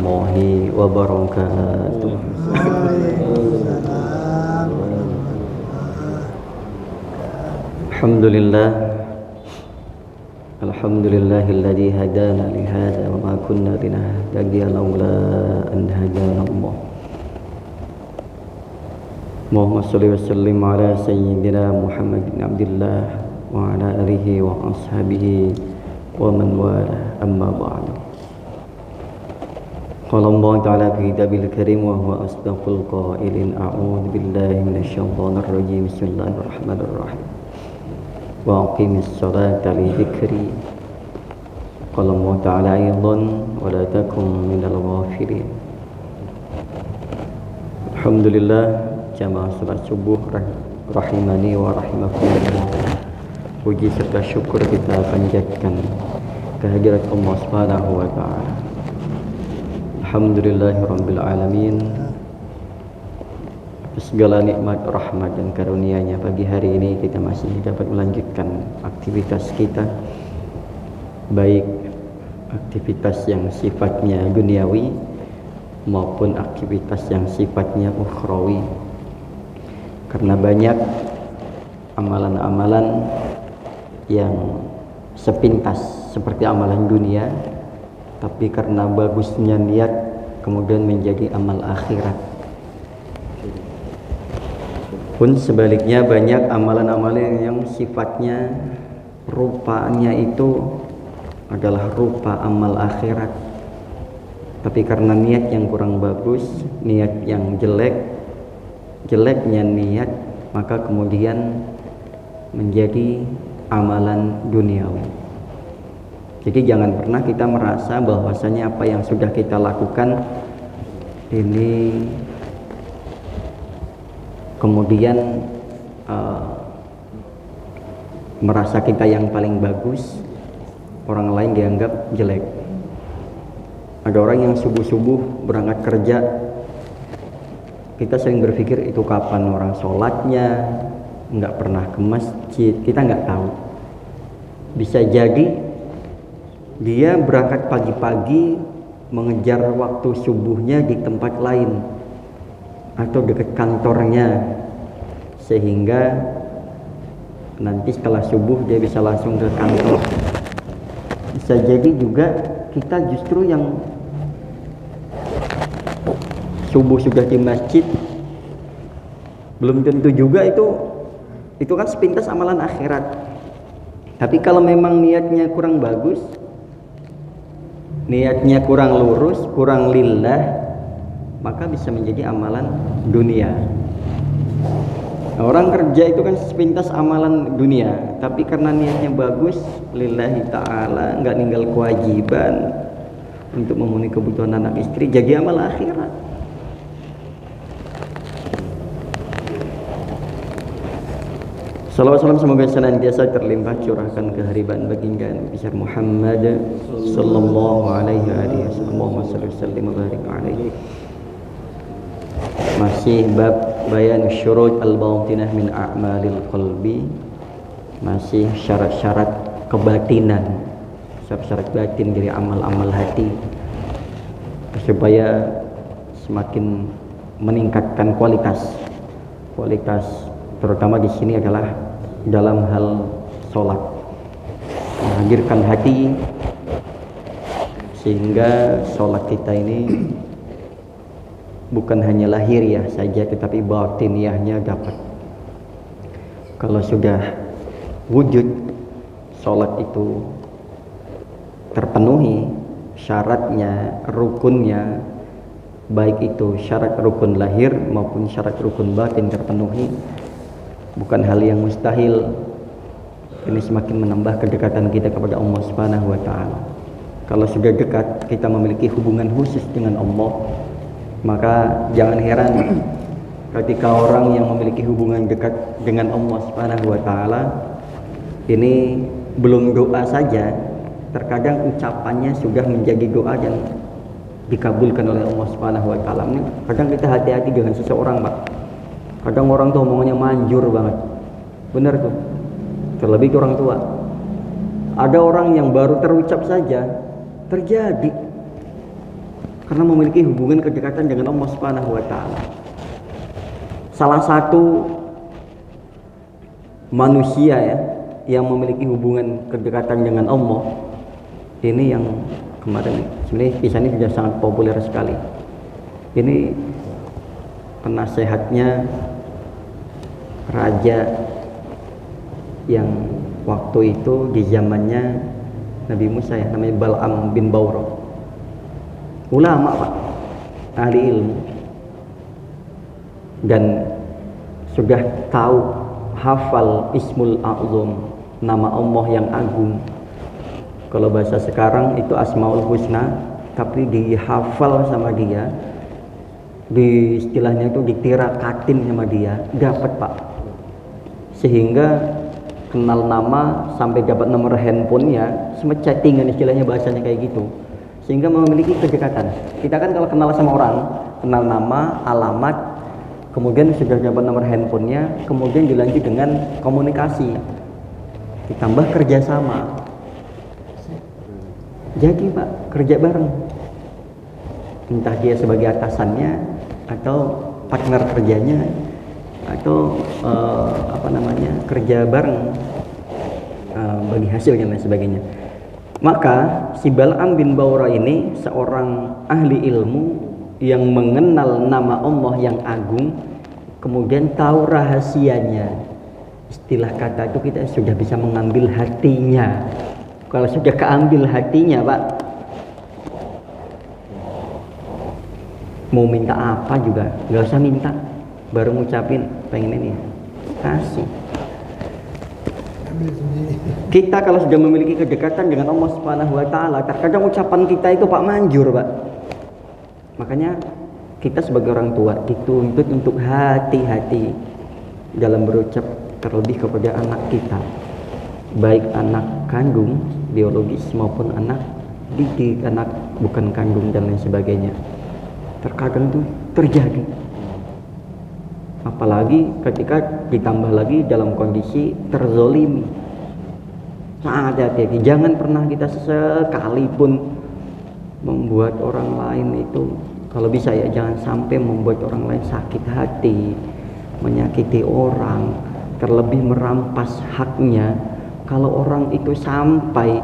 warahmatullahi wabarakatuh. Alhamdulillahilladzi hadana li hadza wa ma kunna linahtadiya laula an hadana Allah. Allahumma shalli wa sallim ala sayyidina Muhammad bin Abdullah wa ala alihi wa ashabihi wa man wala, amma ba'du. Qala Allah ta'ala fi kitabil karim wa huwa asdaqul qailin, a'udzu billahi minasyaitonir rajim. Bismillahirrahmanirrahim. Wa aqimis salata li dzikri. Qala Allah ta'ala aidan wa la takum minal ghafilin. Alhamdulillah, jamaah salat subuh rahimani wa rahimakumullah. Puji serta syukur kita panjatkan kehadirat Allah Subhanahu wa ta'ala. Alhamdulillahirabbil alamin. Segala nikmat, rahmat dan karunia-Nya, pagi hari ini kita masih dapat melanjutkan aktivitas kita, baik aktivitas yang sifatnya duniawi maupun aktivitas yang sifatnya ukhrawi. Karena banyak amalan-amalan yang sepintas seperti amalan dunia, tapi karena bagusnya niat kemudian menjadi amal akhirat. Pun sebaliknya banyak amalan-amalan yang sifatnya rupanya itu adalah rupa amal akhirat, tapi karena niat yang kurang bagus, niat yang jeleknya niat, maka kemudian menjadi amalan duniawi. Jadi jangan pernah kita merasa bahwasanya apa yang sudah kita lakukan ini kemudian merasa kita yang paling bagus, orang lain dianggap jelek. Ada orang yang subuh-subuh berangkat kerja, kita sering berpikir itu kapan orang sholatnya, nggak pernah ke masjid, kita nggak tahu. Bisa jadi dia berangkat pagi-pagi mengejar waktu subuhnya di tempat lain atau dekat kantornya, sehingga nanti setelah subuh dia bisa langsung ke kantor. Bisa jadi juga kita justru yang subuh sudah di masjid, belum tentu juga itu kan sepintas amalan akhirat. Tapi kalau memang niatnya kurang bagus, niatnya kurang lurus, kurang lillah, maka bisa menjadi amalan dunia. Nah, orang kerja itu kan sepintas amalan dunia, tapi karena niatnya bagus, lillahi ta'ala, nggak ninggal kewajiban untuk memenuhi kebutuhan anak istri, jadi amal akhirat. Salawat salam semoga senantiasa terlimpah curahkan kehariban baginda besar Muhammad sallallahu alaihi wasallam. Allahumma shalli wa sallim wa barik alaihi. Masih bab bayan syurut al-batinah min a'malil qalbi, masih syarat-syarat kebatinan, syarat-syarat batin dari amal-amal hati, supaya semakin meningkatkan kualitas terutama di sini adalah dalam hal sholat, menghadirkan hati sehingga sholat kita ini bukan hanya lahiriah saja, tetapi batiniahnya dapat. Kalau sudah wujud sholat itu terpenuhi syaratnya, rukunnya, baik itu syarat rukun lahir maupun syarat rukun batin terpenuhi, bukan hal yang mustahil. Ini semakin menambah kedekatan kita kepada Allah Subhanahu wa ta'ala. Kalau sudah dekat, kita memiliki hubungan khusus dengan Allah, maka jangan heran ketika orang yang memiliki hubungan dekat dengan Allah Subhanahu wa ta'ala ini belum doa saja, terkadang ucapannya sudah menjadi doa dan dikabulkan oleh Allah Subhanahu wa ta'ala. Kadang kita hati-hati dengan seseorang, Pak. Kadang orang tuh omongannya manjur banget, bener tuh, terlebih ke orang tua. Ada orang yang baru terucap saja terjadi. karena memiliki hubungan kedekatan dengan Allah Subhanahu wa taala. Salah satu manusia ya yang memiliki hubungan kedekatan dengan Allah ini yang kemarin, sebenarnya kisah ini sudah sangat populer sekali. Ini penasehatnya raja yang waktu itu di zamannya Nabi Musa ya, namanya Bal'am bin Bawra. Ulama Pak, ahli ilmu, dan sudah tahu hafal Ismul A'zam, nama Allah yang agung. Kalau bahasa sekarang itu Asmaul Husna, tapi dihafal sama dia, di istilahnya itu ditirakatin sama dia, dapat Pak. Sehingga kenal nama sampai dapat nomor handphonenya, semacam chattingan istilahnya, bahasanya kayak gitu. Sehingga memiliki kedekatan. Kita kan kalau kenal sama orang, kenal nama, alamat, kemudian sudah dapat nomor handphonenya, kemudian dilanjut dengan komunikasi, ditambah kerjasama. Jadi Pak, kerja bareng, entah dia sebagai atasannya atau partner kerjanya, atau kerja bareng bagi hasil dan lain sebagainya. Maka si Bal'am bin Bawra ini seorang ahli ilmu yang mengenal nama Allah yang agung, kemudian tahu rahasianya. Istilah kata itu kita sudah bisa mengambil hatinya. Kalau sudah keambil hatinya Pak, mau minta apa juga nggak usah minta, baru ngucapin pengen ini, kasih. Kita kalau sudah memiliki kedekatan dengan Allah Subhanahu wa taala, terkadang ucapan kita itu Pak manjur Pak. Makanya kita sebagai orang tua dituntut untuk hati-hati dalam berucap, terlebih kepada anak kita, baik anak kandung biologis maupun anak didik, anak bukan kandung dan lain sebagainya. Terkadang itu terjadi, apalagi ketika ditambah lagi dalam kondisi terzolimi. Sangat hati-hati, jangan pernah kita sekalipun membuat orang lain itu, kalau bisa ya jangan sampai membuat orang lain sakit hati, menyakiti orang, terlebih merampas haknya. Kalau orang itu sampai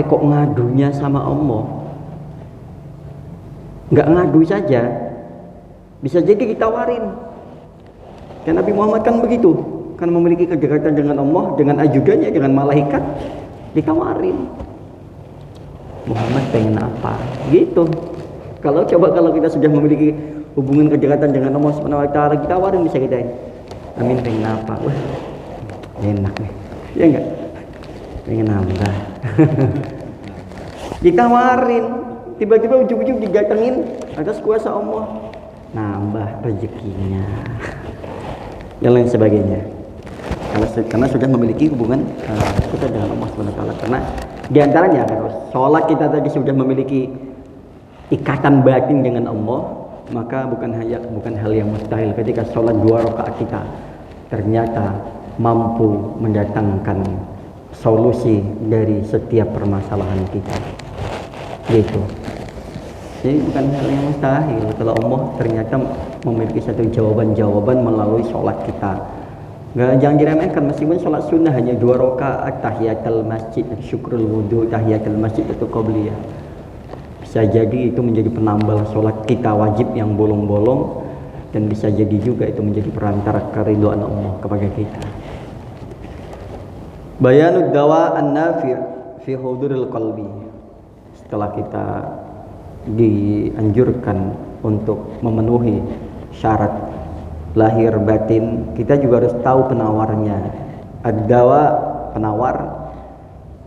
kok ngadunya sama Allah, nggak ngadu saja, bisa jadi ditawarin. Dan Nabi Muhammad kan begitu, kan memiliki kedekatan dengan Allah, dengan ajudannya, dengan malaikat, ditawarin. Muhammad pengen apa? Gitu. Kalau kita sudah memiliki hubungan kedekatan dengan Allah Subhanahu wa taala, ditawarin bisa kita. Amin pengen apa? Wah, enak nih. Ya enggak? Pengen nambah. Ditawarin, tiba-tiba ujung-ujung didatengin atas kuasa Allah, nambah rezekinya dan lain sebagainya. Karena sudah memiliki hubungan kita dengan Allah Subhanahu wa taala. Karena diantaranya kalau sholat kita tadi sudah memiliki ikatan batin dengan Allah, maka bukan hal yang mustahil ketika sholat 2 rakaat kita ternyata mampu mendatangkan solusi dari setiap permasalahan kita. Gitu. Jadi bukan hal yang mustahil kalau Allah ternyata memiliki satu jawaban melalui sholat kita. Jangan diremehkan, meskipun sholat sunnah hanya 2 rakaat, tahiyatul masjid, syukrul wudu, tahiyatul masjid atau qobliyah, bisa jadi itu menjadi penambal sholat kita wajib yang bolong-bolong, dan bisa jadi juga itu menjadi perantara keridhaan Allah kepada kita. Bayanud dawa an-nafi' fi huduril qalbi. Setelah kita dianjurkan untuk memenuhi syarat lahir batin, kita juga harus tahu penawarnya. Ad-dawa, penawar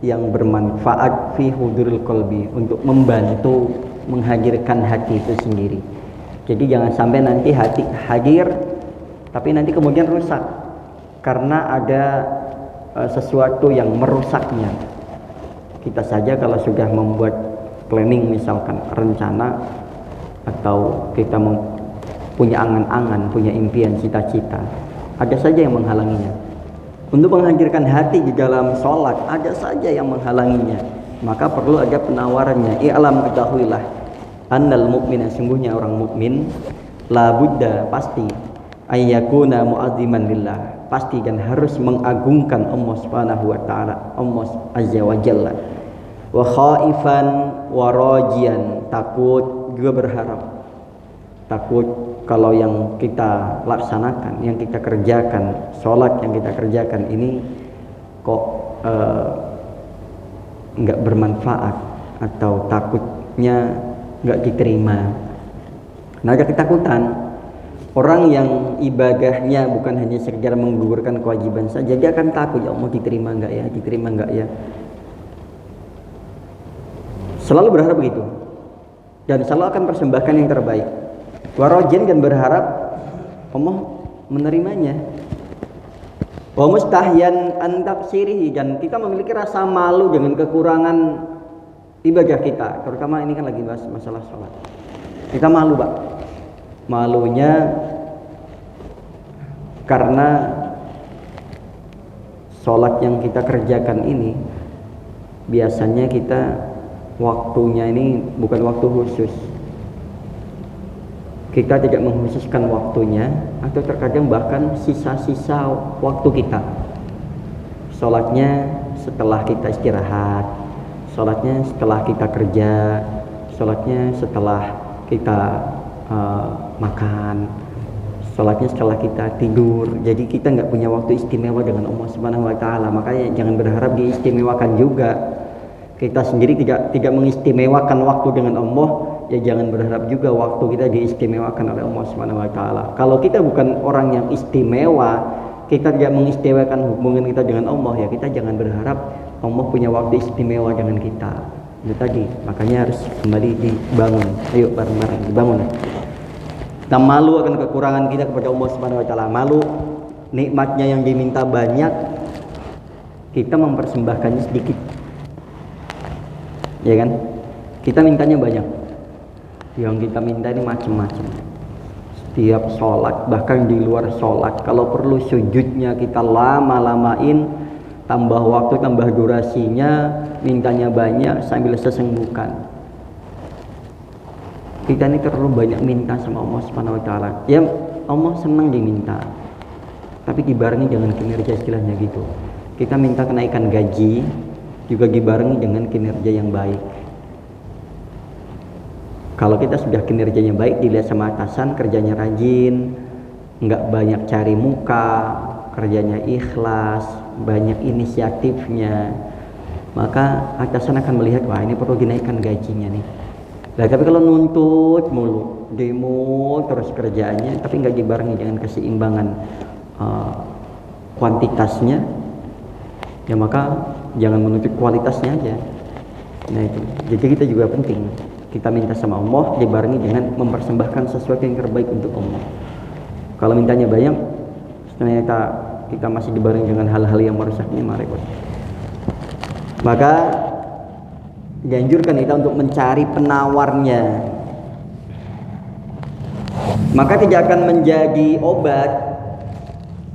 yang bermanfaat fi huduril qalbi, untuk membantu menghadirkan hati itu sendiri. Jadi jangan sampai nanti hati hadir tapi nanti kemudian rusak karena ada sesuatu yang merusaknya. Kita saja kalau sudah membuat planning, misalkan rencana, atau kita punya angan-angan, punya impian, cita-cita, ada saja yang menghalanginya. Untuk menghadirkan hati di dalam sholat, ada saja yang menghalanginya. Maka perlu ada penawarannya. I'lam, ketahuilah annal mu'mina, sungguhnya orang mukmin, la budda, pasti, ayyakuna mu'azziman lillah, pasti dan harus mengagungkan Allah Subhanahu wa taala, Allah azza wa jalla, wa khaifan wa rajian, takut juga berharap. Takut kalau yang kita laksanakan, yang kita kerjakan, sholat yang kita kerjakan ini kok nggak bermanfaat, atau takutnya nggak diterima. Nah, ada ketakutan. Orang yang ibadahnya bukan hanya sekedar menggugurkan kewajiban saja, dia akan takut, ya Allah, diterima nggak ya, diterima nggak ya. Selalu berharap begitu, dan selalu akan persembahkan yang terbaik. Warajin, dan berharap Allah menerimanya. Wa mustahyan an taqsirihi, dan kita memiliki rasa malu dengan kekurangan ibadah kita, terutama ini kan lagi bahas masalah sholat. Kita malu, Pak. Malunya karena sholat yang kita kerjakan ini biasanya kita waktunya ini bukan waktu khusus. Kita tidak mengkhususkan waktunya, atau terkadang bahkan sisa-sisa waktu kita. Sholatnya setelah kita istirahat, sholatnya setelah kita kerja, sholatnya setelah kita makan, sholatnya setelah kita tidur. Jadi kita nggak punya waktu istimewa dengan Allah Subhanahu wa taala. Makanya jangan berharap diistimewakan juga. Kita sendiri tidak mengistimewakan waktu dengan Allah, ya jangan berharap juga waktu kita diistimewakan oleh Allah Subhanahu wa taala. Kalau kita bukan orang yang istimewa, kita tidak mengistimewakan hubungan kita dengan Allah, ya kita jangan berharap Allah punya waktu istimewa dengan kita. Itu tadi, makanya harus kembali dibangun. Ayo bareng-bareng dibangun. Kita malu akan kekurangan kita kepada Allah Subhanahu wa taala. Malu nikmatnya yang diminta banyak, kita mempersembahkannya sedikit. Ya kan? Kita mintanya banyak. Yang kita minta ini macam-macam. Setiap sholat, bahkan di luar sholat, kalau perlu sujudnya kita lama-lamain, tambah waktu, tambah durasinya, mintanya banyak sambil sesenggukan. Kita ini terlalu banyak minta sama Allah Subhanahu wa taala. Ya, Allah senang diminta, tapi dibarengi dengan kinerja, istilahnya gitu. Kita minta kenaikan gaji juga dibarengi dengan kinerja yang baik. Kalau kita sudah kinerjanya baik, dilihat sama atasan, kerjanya rajin, nggak banyak cari muka, kerjanya ikhlas, banyak inisiatifnya, maka atasan akan melihat, wah ini perlu dinaikkan gajinya nih. Nah, tapi kalau nuntut mulu, demo terus kerjaannya, tapi nggak dibarengi dengan keseimbangan kuantitasnya, ya maka jangan menuntut kualitasnya aja. Nah itu, jadi kita juga penting. Kita minta sama Allah dibarengi dengan mempersembahkan sesuatu yang terbaik untuk Allah. Kalau mintanya banyak, ternyata kita masih dibarengi dengan hal-hal yang merusaknya, maka repot. Maka dianjurkan kita untuk mencari penawarnya. Maka tidak akan menjadi obat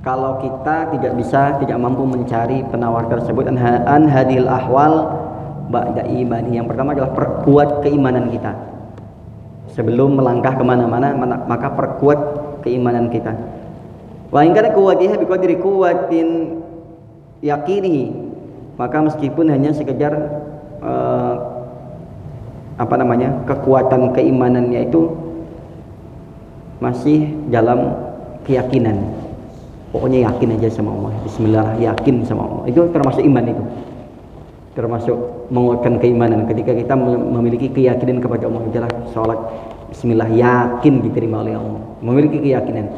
kalau kita tidak mampu mencari penawar tersebut. An hadil ahwal ba'da imani. Yang pertama adalah perkuat keimanan kita. Sebelum melangkah kemana-mana, maka perkuat keimanan kita. Wa in kana quwwatiha biqadri quwwatin yaqini, maka meskipun hanya sekedar kekuatan keimanannya itu masih dalam keyakinan. Pokoknya yakin aja sama Allah. Bismillah, yakin sama Allah. Itu termasuk iman itu. Termasuk menguatkan keimanan. Ketika kita memiliki keyakinan kepada Allah, adalah sholat bismillah, yakin diterima oleh Allah. Memiliki keyakinan,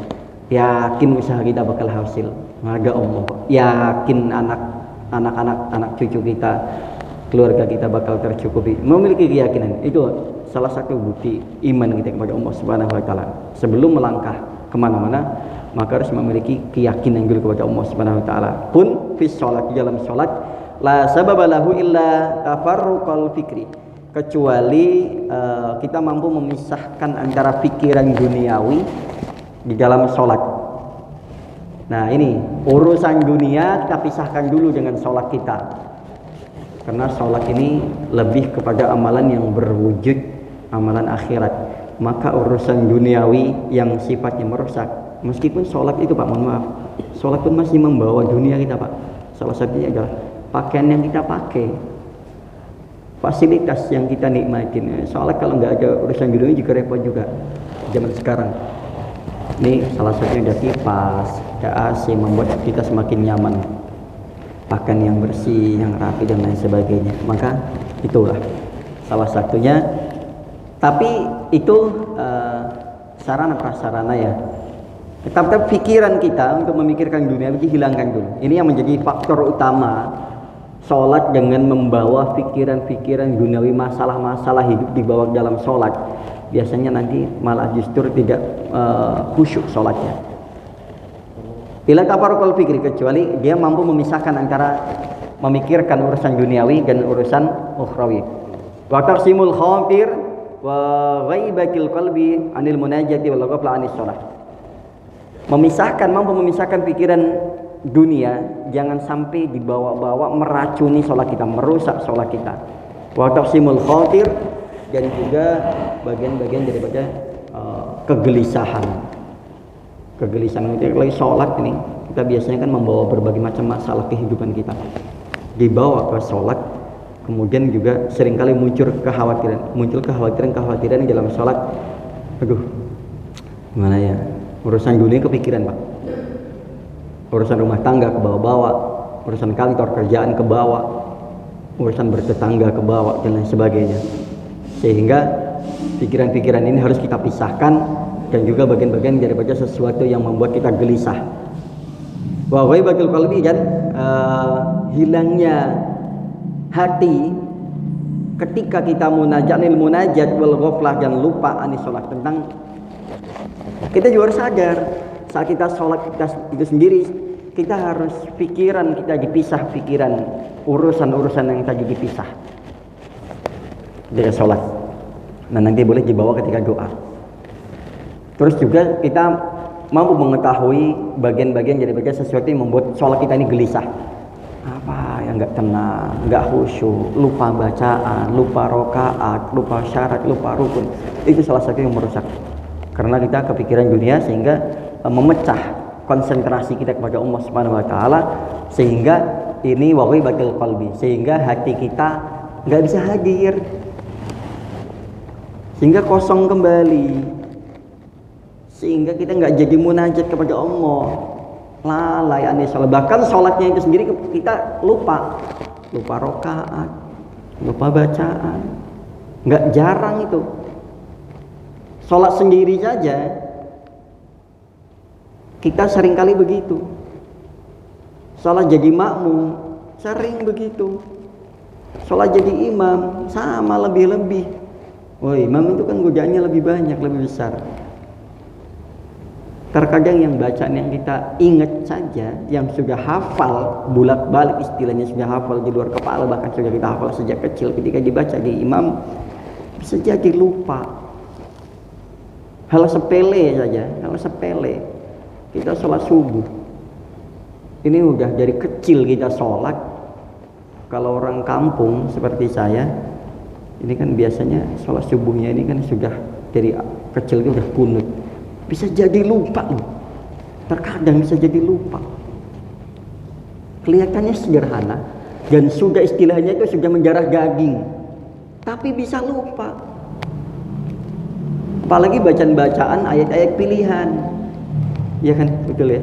yakin usaha kita bakal hasil, ada Allah. Yakin anak cucu kita, keluarga kita bakal tercukupi. Memiliki keyakinan, itu salah satu bukti iman kita kepada Allah Subhanahu wa taala. Sebelum melangkah kemana-mana, maka harus memiliki keyakinan dulu kepada Allah Subhanahu wa taala. Pun fi sholat, di dalam sholat, la sababalahu illa tafarruqal fikri, kecuali kita mampu memisahkan antara pikiran duniawi di dalam sholat. Nah ini urusan dunia kita pisahkan dulu dengan sholat kita, karena sholat ini lebih kepada amalan yang berwujud, amalan akhirat, maka urusan duniawi yang sifatnya merusak, meskipun sholat itu Pak, mohon maaf, sholat pun masih membawa dunia kita Pak. Salah satunya adalah pakaian yang kita pakai, fasilitas yang kita nikmatin. Soalnya kalau nggak ada urusan duniawi juga repot juga zaman sekarang. Ini salah satunya ada kipas, ada AC, membuat kita semakin nyaman, pakaian yang bersih, yang rapi dan lain sebagainya. Maka itulah salah satunya. Tapi itu sarana prasarana ya. Tetap pikiran kita untuk memikirkan dunia dihilangkan dulu. Ini yang menjadi faktor utama sholat, dengan membawa pikiran-pikiran duniawi, masalah-masalah hidup dibawa dalam sholat. Biasanya nanti malah justru tidak khusyuk sholatnya. Bila tafarruqul fikri, kecuali dia mampu memisahkan antara memikirkan urusan duniawi dan urusan ukhrawi. Wa taqsimul khatir wa ghaibatil qalbi anil munajati wal ghafla anis shalah. Mampu memisahkan pikiran dunia, jangan sampai dibawa-bawa meracuni sholat kita, merusak sholat kita. Wa taqsimul khatir, dan juga bagian-bagian daripada kegelisahan itu lagi sholat ini. Kita biasanya kan membawa berbagai macam masalah kehidupan kita dibawa ke sholat, kemudian juga seringkali muncul kekhawatiran di dalam sholat. Aduh, gimana ya, urusan dunia kepikiran Pak, urusan rumah tangga ke bawah-bawah, urusan kantor kerjaan ke bawah, urusan bertetangga ke bawah dan lain sebagainya. Sehingga pikiran-pikiran ini harus kita pisahkan, dan juga bagian-bagian daripada sesuatu yang membuat kita gelisah. Wa ghaibatul qalbi, dan hilangnya hati ketika kita munajat wal ghaflah, dan lupa anis sholat. Tentang kita juga harus sadar saat kita sholat kita itu sendiri, kita harus pikiran kita dipisah, pikiran urusan-urusan yang tadi dipisah dari sholat. Nah, nanti boleh dibawa ketika doa. Terus juga kita mampu mengetahui bagian-bagian daripada sesuatu yang membuat sholat kita ini gelisah. Apa yang nggak tenang, nggak khusyuk, lupa bacaan, lupa rokaat, lupa syarat, lupa rukun. Itu salah satu yang merusak. Karena kita kepikiran dunia, sehingga memecah konsentrasi kita kepada Allah Subhanahu wa taala, sehingga ini waqibatul qalbi, sehingga hati kita nggak bisa hadir, sehingga kosong kembali, sehingga kita nggak jadi munajat kepada Allah, lalai anis sholat. Bahkan sholatnya itu sendiri kita lupa rokaat, lupa bacaan. Nggak jarang itu sholat sendiri saja kita seringkali begitu. Sholat jadi makmum sering begitu, sholat jadi imam sama lebih-lebih. Oh, imam itu kan godaannya lebih banyak, lebih besar. Terkadang yang bacaan yang kita ingat saja, yang sudah hafal bolak-balik, istilahnya sudah hafal di luar kepala, bahkan sudah kita hafal sejak kecil, ketika dibaca di imam bisa jadi lupa. Hal sepele saja, kita sholat subuh ini udah dari kecil kita sholat. Kalau orang kampung seperti saya ini kan biasanya sholat subuhnya ini kan sudah dari kecil itu udah kunut, bisa jadi lupa loh. Terkadang bisa jadi lupa. Kelihatannya sederhana dan sudah istilahnya itu sudah menjarah daging, tapi bisa lupa. Apalagi bacaan-bacaan ayat-ayat pilihan, ya kan, betul ya.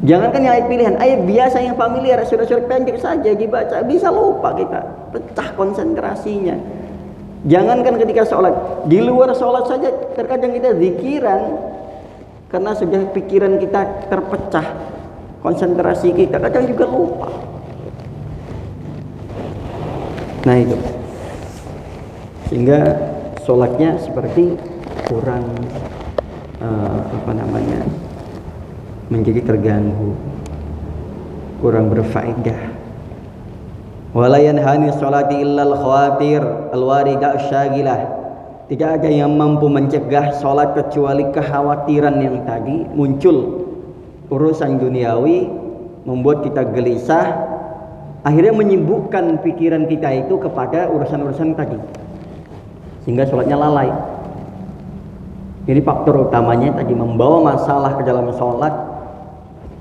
Jangankan yang ayat pilihan, ayat biasa yang familiar, surat-surat pendek saja dibaca, bisa lupa kita, pecah konsentrasinya. Jangankan ketika sholat, di luar sholat saja terkadang kita zikiran, karena sudah pikiran kita terpecah, konsentrasi kita kadang juga lupa. Nah itu, sehingga sholatnya seperti kurang menjadi terganggu, kurang berfaedah. Wala yanhani sholati illal khawatir alwarida asyagilah. Tidak ada yang mampu mencegah sholat kecuali kekhawatiran yang tadi muncul, urusan duniawi membuat kita gelisah, akhirnya menyibukkan pikiran kita itu kepada urusan-urusan tadi. sehingga sholatnya lalai. Ini faktor utamanya tadi, membawa masalah ke dalam sholat,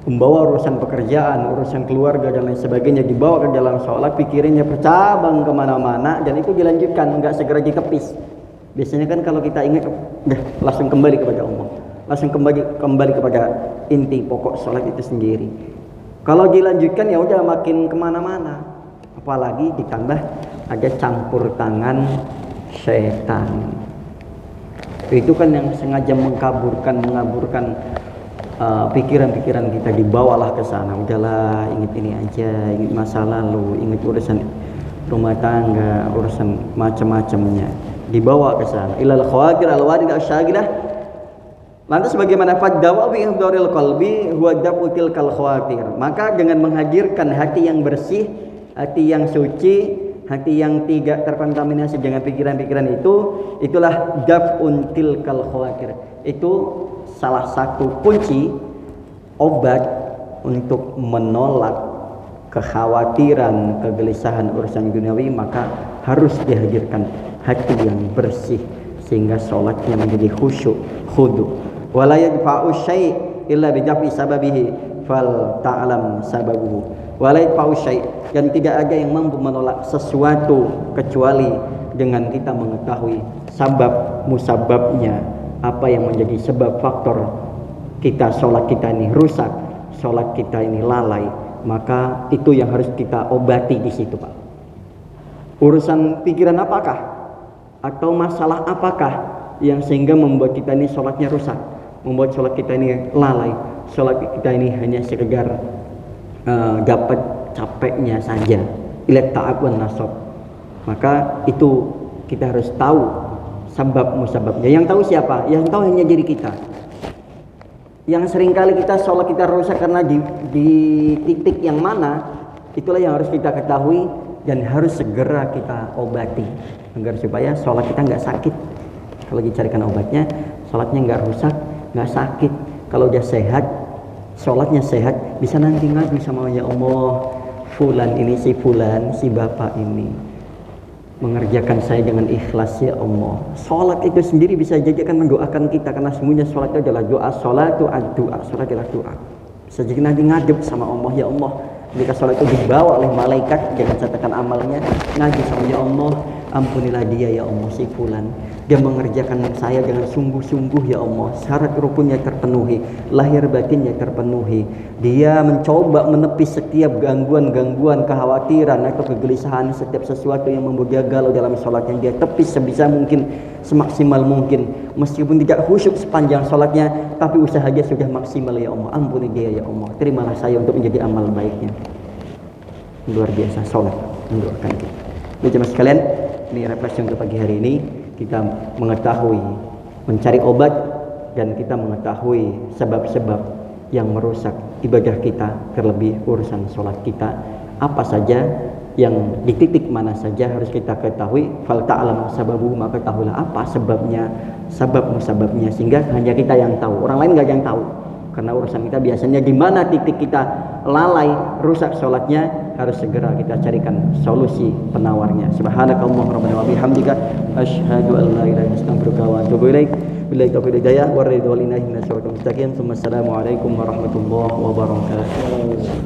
membawa urusan pekerjaan, urusan keluarga dan lain sebagainya dibawa ke dalam sholat, pikirannya bercabang kemana-mana, dan itu dilanjutkan, nggak segera dikepis. Biasanya kan kalau kita ingat, langsung kembali kepada Allah, langsung kembali kepada inti pokok sholat itu sendiri. Kalau dilanjutkan ya udah makin kemana-mana, apalagi ditambah ada campur tangan syaitan. Itu kan yang sengaja mengaburkan pikiran-pikiran kita, dibawalah ke sana. Udahlah, ingat ini aja, ingat masa lalu, ingat urusan rumah tangga, urusan macam-macamnya, dibawa ke sana. Ilal khawatir al-warid asyagilah. Lantas bagaimana fadawa bi ihdharil qalbi huwa dafutil kal khawatir. Maka dengan menghadirkan hati yang bersih, hati yang suci, hati yang tidak terkontaminasi dengan pikiran-pikiran itu, itulah daf'un tilkal khawatir. Itu salah satu kunci obat untuk menolak kekhawatiran, kegelisahan urusan duniawi. Maka harus dihadirkan hati yang bersih sehingga sholatnya menjadi khusyuk, khudu. Wala yadfa'u syai' illa bidaf'i sababihi fal ta'lam sababuhu. Wala yadfa'u syai', dan tidak ada yang mampu menolak sesuatu kecuali dengan kita mengetahui sabab musababnya, apa yang menjadi sebab faktor kita sholat kita ini rusak, sholat kita ini lalai. Maka itu yang harus kita obati di situ, Pak. Urusan pikiran apakah atau masalah apakah yang sehingga membuat kita ini sholatnya rusak, membuat sholat kita ini lalai, sholat kita ini hanya sekedar dapat capeknya saja, ilat ta'ab wan nasab. Maka itu kita harus tahu sebab musababnya. Yang tahu siapa? Yang tahu hanya diri kita. Yang seringkali kita sholat kita rusak karena di titik yang mana, itulah yang harus kita ketahui dan harus segera kita obati agar supaya sholat kita nggak sakit. Kalau dicarikan obatnya, sholatnya nggak rusak, nggak sakit. Kalau udah sehat, sholatnya sehat, bisa nanti ngadu sama ya Allah, fulan ini si fulan, si bapak ini mengerjakan saya dengan ikhlas ya Allah. Sholat itu sendiri bisa jadi akan mendoakan kita, karena semuanya sholat itu adalah doa. Sholatu ad-doa, sholat adalah doa. Bisa jadi nanti ngadep sama Allah, ya Allah. Ketika sholat itu dibawa oleh malaikat dengan catatan amalnya, ngaji sama ya Allah, ampunilah dia ya Allah si fulan, dia mengerjakan saya dengan sungguh-sungguh ya Allah, syarat rukunnya terpenuhi, lahir batinnya terpenuhi, dia mencoba menepis setiap gangguan-gangguan, kekhawatiran atau kegelisahan, setiap sesuatu yang membuat dia galau dalam sholatnya, dia tepis sebisa mungkin, semaksimal mungkin, meskipun tidak khusyuk sepanjang sholatnya, tapi usaha dia sudah maksimal ya Allah, ampuni dia ya Allah, terimalah saya untuk menjadi amal baiknya. Luar biasa sholat mendoakan kita. Jemaah sekalian, ini refleksi untuk pagi hari ini. Kita mengetahui, mencari obat, dan kita mengetahui sebab-sebab yang merusak ibadah kita, terlebih urusan sholat kita. Apa saja yang di titik mana saja harus kita ketahui. Fal ta'lam sababu, maka ketahuilah apa sebabnya, sabab musababnya, sehingga hanya kita yang tahu, orang lain nggak ada yang tahu. Karena urusan kita biasanya di mana titik kita lalai, rusak sholatnya, harus segera kita carikan solusi penawarnya. Subhanakallahumma rabbana wa bihamdika asyhadu an la ilaha illa anta astaghfiruka wa atubu ilaik. Billahi taufiq wal hidayah wa ridwan lillahi minasyaitonir rajim. Assalamualaikum warahmatullahi wabarakatuh.